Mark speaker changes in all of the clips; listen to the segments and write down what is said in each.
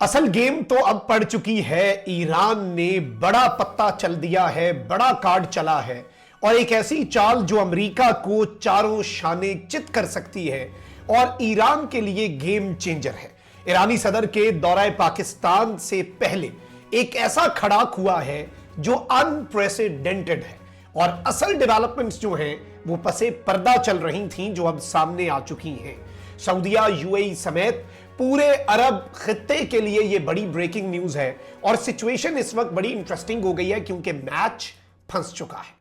Speaker 1: असल गेम तो अब पड़ चुकी है। ईरान ने बड़ा पत्ता चल दिया है, बड़ा कार्ड चला है और एक ऐसी चाल जो अमेरिका को चारों शाने चित कर सकती है और ईरान के लिए गेम चेंजर है। ईरानी सदर के दौरे पाकिस्तान से पहले एक ऐसा खड़ाक हुआ है जो अनप्रेसिडेंटेड है और असल डेवलपमेंट्स जो हैं वो पसे पर्दा चल रही थीं जो अब सामने आ चुकी हैं। सऊदीया, यूएई समेत पूरे अरब खित्ते के लिए यह बड़ी ब्रेकिंग न्यूज है और सिचुएशन इस वक्त बड़ी इंटरेस्टिंग हो गई है क्योंकि मैच फंस चुका है।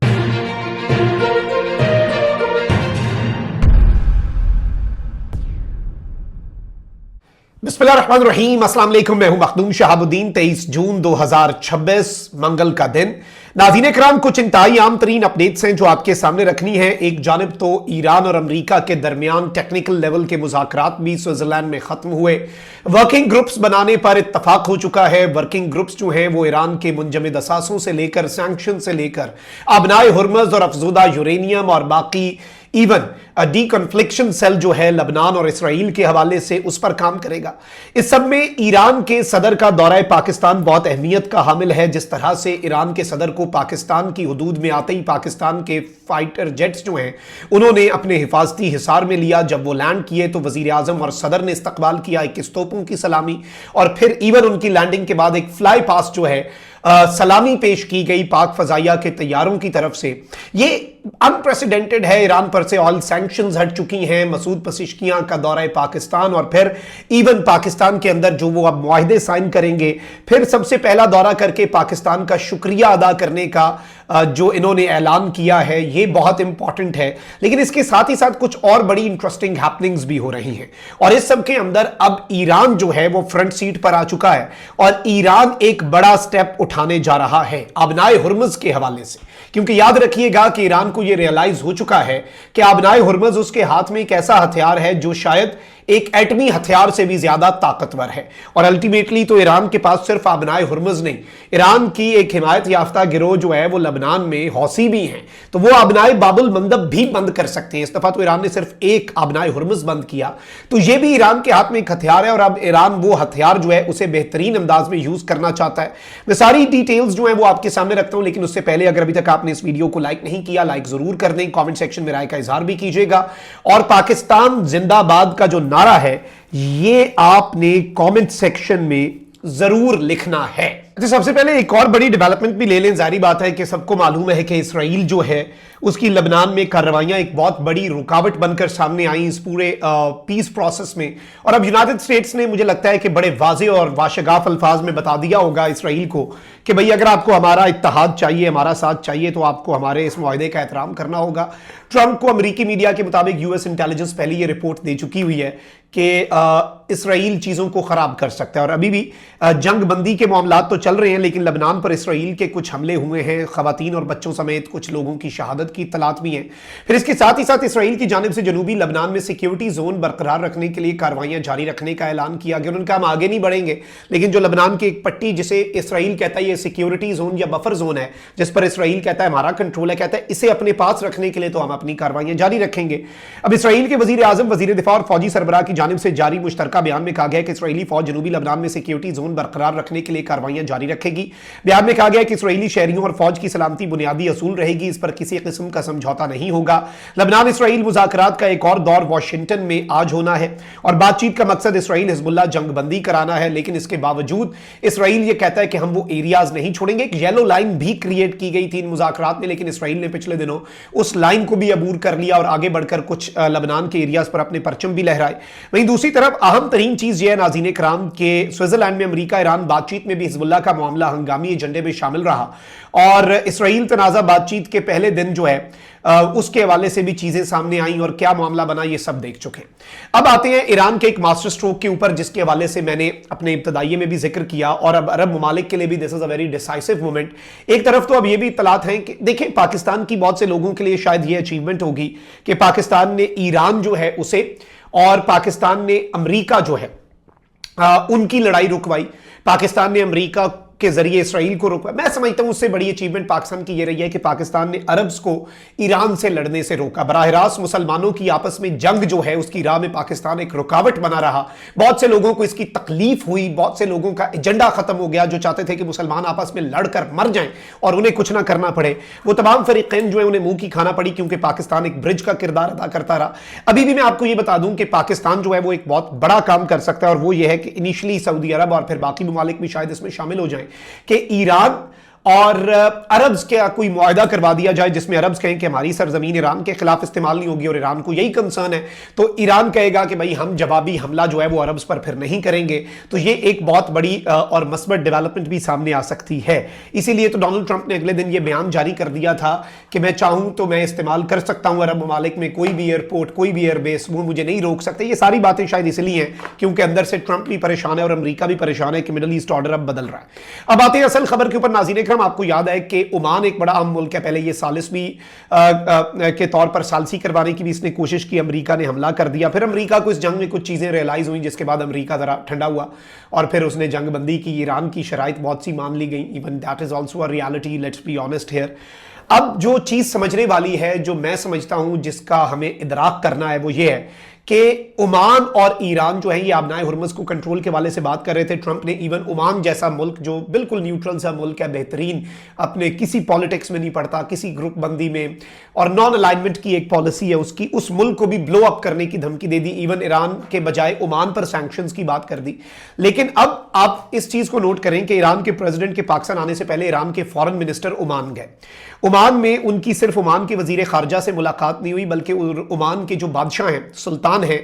Speaker 1: बिस्मिल्लाहिर्रहमानिर्रहीम, अस्सलाम वालेकुम। मैं हूं मखदूम शहाबुद्दीन। 23 जून 2026 मंगल का दिन। नाज़रीन कराम, कुछ इंतहाई आम तरीन अपडेट्स हैं जो आपके सामने रखनी है। एक जानिब तो ईरान और अमेरिका के दरमियान टेक्निकल लेवल के मुज़ाकरात भी स्विट्जरलैंड में खत्म हुए। वर्किंग ग्रुप्स बनाने पर इत्तफाक हो चुका है। वर्किंग ग्रुप्स जो हैं वो ईरान के मुंजमद असासों से लेकर सैंक्शन से लेकर अबनाए हुर्मज़ और अफजूदा यूरेनियम और बाकी इवन डीकन्फ्लिक्शन सेल जो है लबनान और इसराइल के हवाले से उस पर काम करेगा। इस सब में ईरान के सदर का दौरा पाकिस्तान बहुत अहमियत का हामिल है। जिस तरह से ईरान के सदर को पाकिस्तान की हुदूद में आते ही पाकिस्तान के फाइटर जेट्स जो हैं उन्होंने अपने हिफाजती हिसार में लिया। जब वो लैंड किए तो वजीर आजम और सदर ने इस्तकबाल किया, 21 तोपों की सलामी और फिर इवन उनकी लैंडिंग के बाद एक फ्लाई पास जो है सलामी पेश की गई पाक फजाइया के तैयारों की तरफ से। ये अनप्रेसिडेंटेड है। ईरान पर से ऑयल सैंक्शंस हट चुकी हैं। मसूद पज़ेश्कियां का दौरा पाकिस्तान और फिर इवन पाकिस्तान के अंदर जो वो अब मुआहदे साइन करेंगे, फिर सबसे पहला दौरा करके पाकिस्तान का शुक्रिया अदा करने का जो इन्होंने ऐलान किया है, ये बहुत इंपॉर्टेंट है। लेकिन इसके साथ ही साथ कुछ और बड़ी इंटरेस्टिंग हैपनिंग्स भी हो रही हैं और इस सब के अंदर अब ईरान जो है वो फ्रंट सीट पर आ चुका है और ईरान एक बड़ा स्टेप उठाने जा रहा है अबनाए हुर्मुज़ के हवाले से। क्योंकि याद रखिएगा कि ईरान को यह रियलाइज हो चुका है कि अबनाए हुर्मुज़ उसके हाथ में एक ऐसा हथियार है जो शायद एक एटमी हथियार से भी ज्यादा ताकतवर है और अल्टीमेटली तो ईरान के पास सिर्फ अबनाए हुर्मुज़ नहीं, ईरान की एक हिमायत याफ्ता गिरोह जो है वो लबनान में हौसी भी हैं, तो वो अबनाए बाबुल मंदब भी बंद कर सकते हैं। इस दफा तो ईरान ने सिर्फ एक अबनाए हुर्मुज़ बंद किया, तो ये भी ईरान के हाथ में एक हथियार है और अब ईरान वो हथियार जो है उसे बेहतरीन अंदाज में यूज करना चाहता है। मैं सारी डिटेल्स जो है वो आपके सामने रखता हूं, लेकिन उससे पहले अगर अभी तक आपने इस वीडियो को लाइक नहीं किया, लाइक जरूर कर दें, कॉमेंट सेक्शन में राय का इजहार भी कीजिएगा और पाकिस्तान जिंदाबाद का जो नारा है ये आपने कमेंट सेक्शन में जरूर लिखना है। तो सबसे पहले एक और बड़ी डेवलपमेंट भी ले लें। जारी बात है कि सबको मालूम है कि इसराइल जो है उसकी लबनान में कार्रवाइयां एक बहुत बड़ी रुकावट बनकर सामने आई इस पूरे पीस प्रोसेस में और अब यूनाइटेड स्टेट्स ने मुझे लगता है कि बड़े वाज़े और वाशगाफ अल्फाज में बता दिया होगा इसराइल को कि भाई अगर आपको हमारा इत्तेहाद चाहिए, हमारा साथ चाहिए, तो आपको हमारे इस मुआहदे का एहतराम करना होगा। ट्रंप को अमेरिकी मीडिया के मुताबिक यूएस इंटेलिजेंस पहले ये रिपोर्ट दे चुकी हुई है कि इसराइल चीज़ों को ख़राब कर सकता है और अभी भी जंग बंदी के मामलात तो चल रहे हैं, लेकिन लबनान पर इसराइल के कुछ हमले हुए हैं, ख़वातीन और बच्चों समेत कुछ लोगों की शहादत की इत्तलात भी हैं। फिर इसके साथ ही साथ इसराइल की जानिब से जनूबी लबनान में सिक्योरिटी जोन बरकरार रखने के लिए कार्रवाइयाँ जारी रखने का ऐलान किया गया। उन्होंने कहा हम आगे नहीं बढ़ेंगे, लेकिन जो लबनान की एक पट्टी जिसे इसराइल कहता है ये सिक्योरिटी जोन या बफर जोन है, जिस पर इसराइल कहता है हमारा कंट्रोल है, कहता है इसे अपने पास रखने के लिए तो हम अपनी कार्रवाइयाँ जारी रखेंगे। अब इसराइल के वजीर आजम, वजीर दिफा और फौजी सरबराह की जानिब से जारी मुश्तरका बयान में कहा गया कि इसराइली फौज जनूबी लबनान में सिक्योरिटी जोन बरकरार रखने के लिए कार्रवाइयां जारी रखेगी। बयान में कहा गया कि इसराइली शहरियों और फौज की सलामती बुनियादी असूल रहेगी, इस पर किसी किस्म का समझौता नहीं होगा। लबनान इसराइल मुज़ाकरात का एक और दौर वाशिंगटन में आज होना है और बातचीत का मकसद इसराइल हिजबुल्लाह जंगबंदी कराना है, लेकिन इसके बावजूद इसराइल यह कहता है कि हम वो एरियाज नहीं छोड़ेंगे। एक येलो लाइन भी क्रिएट की गई थी इन मुज़ाकरात में, लेकिन इसराइल ने पिछले दिनों उस लाइन को भी अबूर कर लिया और आगे बढ़कर कुछ लबनान के एरियाज पर अपने परचम भी लहराए। वहीं दूसरी तरफ अहम तरीन चीज यह है नाज़रीन कराम के स्विट्जरलैंड में अमेरिका ईरान बातचीत में भी हिजबुल्लाह का मामला हंगामी एजेंडे में शामिल रहा और इसराइल तनाज़ा बातचीत के पहले दिन जो है उसके हवाले से भी चीजें सामने आई और क्या मामला बना ये सब देख चुके हैं। अब आते हैं ईरान के एक मास्टर स्ट्रोक के ऊपर जिसके हवाले से मैंने अपने इब्तदाइये में भी जिक्र किया और अब अरब ममालिक के लिए भी this is a very decisive moment. एक तरफ तो अब ये भी इत्तलात हैं कि देखें पाकिस्तान की बहुत से लोगों के लिए शायद ये अचीवमेंट होगी कि पाकिस्तान ने ईरान जो है उसे और पाकिस्तान ने अमेरिका जो है उनकी लड़ाई रुकवाई। पाकिस्तान ने अमेरिका के जरिए इसराइल को रोका। मैं समझता हूं उससे बड़ी अचीवमेंट पाकिस्तान की यह रही है कि पाकिस्तान ने अरब्स को ईरान से लड़ने से रोका। बराह रास्त मुसलमानों की आपस में जंग जो है उसकी राह में पाकिस्तान एक रुकावट बना रहा। बहुत से लोगों को इसकी तकलीफ हुई, बहुत से लोगों का एजेंडा खत्म हो गया जो चाहते थे कि मुसलमान आपस में लड़कर मर जाएं और उन्हें कुछ ना करना पड़े। वो तमाम फरीकैन जो है उन्हें मुंह की खाना पड़ी क्योंकि पाकिस्तान एक ब्रिज का किरदार अदा करता रहा। अभी भी मैं आपको यह बता दूं कि पाकिस्तान जो है वो एक बहुत बड़ा काम कर सकता है और वो ये है कि इनिशियली सऊदी अरब और फिर बाकी ममालिक भी शायद इसमें शामिल हो जाएं कि ईरान और अरब्स का कोई मुआहदा करवा दिया जाए जिसमें अरब्स कहें कि हमारी सरजमीन ईरान के खिलाफ इस्तेमाल नहीं होगी और ईरान को यही कंसर्न है, तो ईरान कहेगा कि भाई हम जवाबी हमला जो है वो अरब्स पर फिर नहीं करेंगे। तो ये एक बहुत बड़ी और मस्बत डेवलपमेंट भी सामने आ सकती है। इसीलिए तो डोनाल्ड ट्रंप ने अगले दिन ये बयान जारी कर दिया था कि मैं चाहूं तो मैं इस्तेमाल कर सकता हूं अरब ममालिक में कोई भी एयरपोर्ट, कोई भी एयरबेस, वो मुझे नहीं रोक सकते। ये सारी बातें शायद इसलिए हैं क्योंकि अंदर से ट्रंप भी परेशान है और अमेरिका भी परेशान है कि मिडल ईस्ट ऑर्डर अब बदल रहा है। अब आते हैं असल खबर के ऊपर। नाज़रीन इकराम, आपको याद है कि ओमान एक बड़ा अहम मुल्क है। पहले ये सालिस भी के तौर पर सालसी करवाने की भी इसने कोशिश की, अमेरिका ने हमला कर दिया। फिर अमेरिका को इस जंग में कुछ चीजें रियलाइज हुई जिसके बाद अमेरिका जरा ठंडा हुआ और फिर उसने जंग बंदी की। ईरान की शराइत बहुत सी मान ली गई। Even that is also a reality, let's be honest here. अब जो चीज समझने वाली है, जो मैं समझता हूं जिसका हमें इदराक करना है, वो ये है कि ओमान और ईरान जो है ये आबनाए हुर्मुज़ को कंट्रोल के वाले से बात कर रहे थे ट्रंप ने। इवन ओमान जैसा मुल्क जो बिल्कुल न्यूट्रल सा मुल्क है, बेहतरीन, अपने किसी पॉलिटिक्स में नहीं पड़ता, किसी ग्रुप बंदी में, और नॉन अलाइनमेंट की एक पॉलिसी है उसकी, उस मुल्क को भी ब्लो अप करने की धमकी दे दी। इवन ईरान के बजाय ओमान पर सैंक्शंस की बात कर दी। लेकिन अब आप इस चीज को नोट करें कि ईरान के प्रेसिडेंट के पाकिस्तान आने से पहले ईरान के फॉरेन मिनिस्टर ओमान गए। ओमान में उनकी सिर्फ ओमान के वजीर खारजा से मुलाकात नहीं हुई बल्कि ओमान के जो बादशाह हैं, सुल्तान हैं,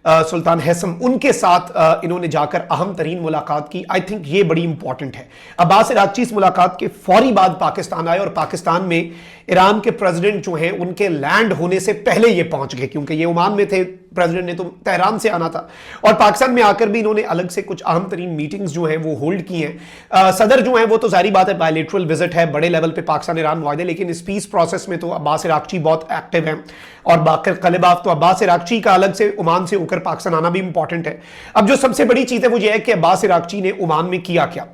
Speaker 1: सुल्तान हैसम, उनके साथ इन्होंने जाकर अहम तरीन मुलाकात की। आई थिंक ये बड़ी इंपॉर्टेंट है। अब्बास इराक्ची इस मुलाकात के फौरी बाद पाकिस्तान आए और पाकिस्तान में ईरान के प्रेसिडेंट जो हैं उनके लैंड होने से पहले ये पहुंच गए क्योंकि ये ओमान में थे, प्रेसिडेंट ने तो तेहरान से आना था। और पाकिस्तान में आकर भी इन्होंने अलग से कुछ अहम तरीन मीटिंग्स जो हैं वो होल्ड की हैं। सदर जो हैं वो तो जारी बात है बायलैटरल विजिट है, बड़े लेवल पे पाकिस्तान ईरान मुआहदे, लेकिन इस पीस प्रोसेस में तो अब्बास इराक्ची बहुत एक्टिव हैं और बाकर कलेबाफ। तो अब्बास इराक्ची का अलग से ओमान से होकर पाकिस्तान आना भी इंपॉर्टेंट है। अब जो सबसे बड़ी चीज है वो ये है कि अब्बास इराक्ची ने ओमान में किया क्या।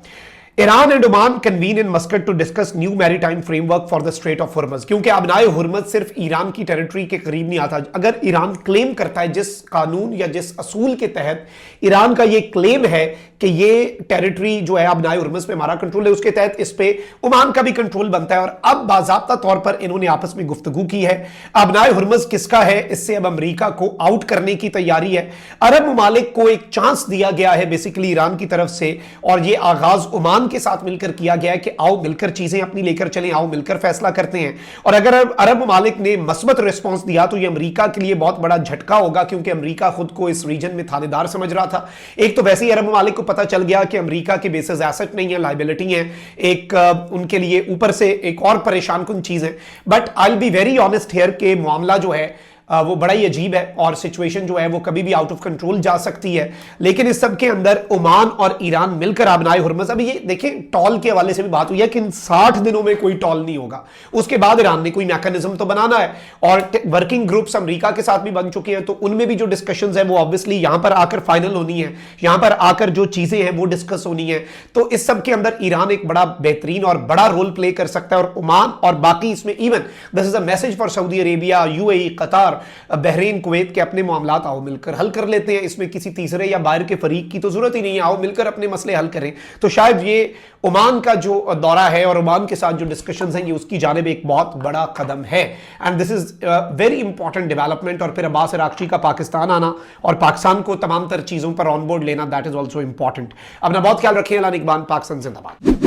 Speaker 1: Iran and Oman convene in Muscat to discuss new maritime framework for the Strait of Hormuz. क्योंकि आबनाए हुर्मुज़ सिर्फ ईरान की टेरिटरी के करीब नहीं आता। अगर ईरान क्लेम करता है, जिस कानून या जिस असूल के तहत ईरान का ये क्लेम है कि ये टेरिटरी जो है आबनाए हुर्मुज़ पे हमारा कंट्रोल है, उसके तहत इस पे ओमान का भी कंट्रोल बनता है। और अब बाज़ाब्ता तौर पर इन्होंने आपस में गुफ्तगू की है। आबनाए हुर्मुज़ किसका है, इससे अब अमेरिका को आउट करने की तैयारी है। अरब ममालिक को एक चांस दिया गया है बेसिकली ईरान की तरफ से, और ये आगाज ओमान के साथ मिलकर किया गया है कि आओ मिलकर चीजें अपनी लेकर चलें, आओ मिलकर फैसला करते हैं। और अगर अरब ममालिक ने मस्बत रिस्पॉन्स दिया तो ये अमेरिका के लिए बहुत बड़ा झटका होगा क्योंकि अमेरिका खुद को इस रीजन में थानेदार समझ रहा था। एक तो वैसे ही अरब ममालिक को पता चल गया कि अमेरिका के बेसिस एसेट नहीं है, लाइबिलिटी है, एक उनके लिए ऊपर से एक और परेशान कुन चीज है। But I will be very honest here के मामला जो है वो बड़ा ही अजीब है और सिचुएशन जो है वो कभी भी आउट ऑफ कंट्रोल जा सकती है। लेकिन इस सब के अंदर ओमान और ईरान मिलकर आबनाए हुर्मुज़, अभी ये देखें टॉल के हवाले से भी बात हुई है कि इन 60 दिनों में कोई टॉल नहीं होगा। उसके बाद ईरान ने कोई मैकेनिज्म तो बनाना है और वर्किंग ग्रुप्स अमेरिका के साथ भी बन चुके हैं, तो उनमें भी जो डिस्कशंस है वो ऑब्वियसली यहां पर आकर फाइनल होनी है, यहां पर आकर जो चीजें हैं वो डिस्कस होनी है। तो इस सब के अंदर ईरान एक बड़ा बेहतरीन और बड़ा रोल प्ले कर सकता है और ओमान और बाकी इसमें even this is a message for Saudi Arabia, UAE, कतार, बहरीन, कुवैत के अपने मामलात आओ मिलकर हल कर लेते हैं। इसमें किसी तीसरे या बाहर के फरीक की तो जरूरत ही नहीं है, आओ मिलकर अपने मसले हल करें। तो शायद ये ओमान का जो दौरा है और ओमान के साथ जो डिस्कशंस हैं ये उसकी जानिब एक बहुत बड़ा कदम है and this is very important development. और फिर अब्बास इराक्ची का पाकिस्तान आना और पाकिस्तान को तमाम तर चीजों पर ऑन बोर्ड लेना, दैट इज ऑल्सो इंपॉर्टेंट। अपना बहुत ख्याल रखिए। अल्लाह निगहबान। पाकिस्तान जिंदाबाद।